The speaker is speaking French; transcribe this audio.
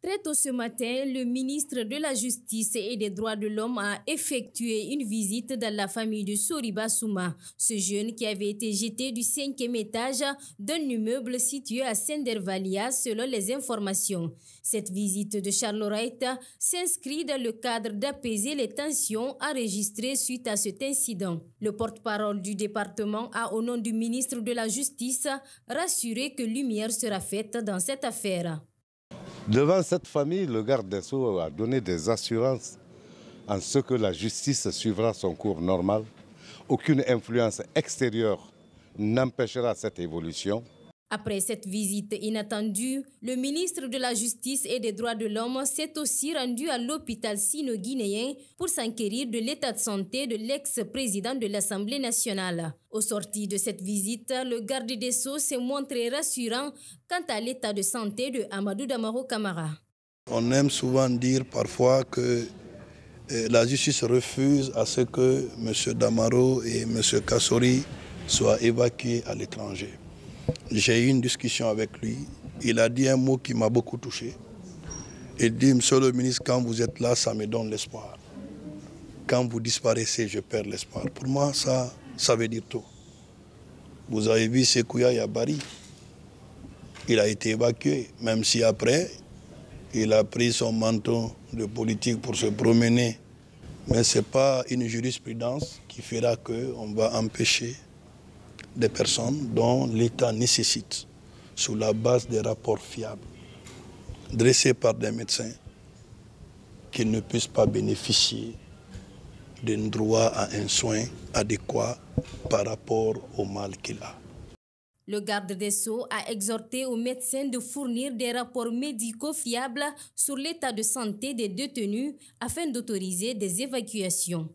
Très tôt ce matin, le ministre de la Justice et des Droits de l'Homme a effectué une visite dans la famille de Soriba Souma, ce jeune qui avait été jeté du 5e étage d'un immeuble situé à Sendervalia selon les informations. Cette visite de Charles Wright s'inscrit dans le cadre d'apaiser les tensions enregistrées suite à cet incident. Le porte-parole du département a, au nom du ministre de la Justice, rassuré que lumière sera faite dans cette affaire. Devant cette famille, le garde des Sceaux a donné des assurances en ce que la justice suivra son cours normal. Aucune influence extérieure n'empêchera cette évolution. Après cette visite inattendue, le ministre de la Justice et des Droits de l'Homme s'est aussi rendu à l'hôpital sino-guinéen pour s'enquérir de l'état de santé de l'ex-président de l'Assemblée nationale. Au sortir de cette visite, le garde des Sceaux s'est montré rassurant quant à l'état de santé de Amadou Damaro Camara. On aime souvent dire parfois que la justice refuse à ce que M. Damaro et M. Kassori soient évacués à l'étranger. J'ai eu une discussion avec lui. Il a dit un mot qui m'a beaucoup touché. Il dit, monsieur le ministre, quand vous êtes là, ça me donne l'espoir. Quand vous disparaissez, je perds l'espoir. Pour moi, ça veut dire tout. Vous avez vu Sekouya Yabari. Il a été évacué, même si après, il a pris son manteau de politique pour se promener. Mais ce n'est pas une jurisprudence qui fera qu'on va empêcher des personnes dont l'État nécessite, sur la base des rapports fiables, dressés par des médecins, qu'ils ne puissent pas bénéficier d'un droit à un soin adéquat par rapport au mal qu'il a. Le garde des Sceaux a exhorté aux médecins de fournir des rapports médicaux fiables sur l'état de santé des détenus afin d'autoriser des évacuations.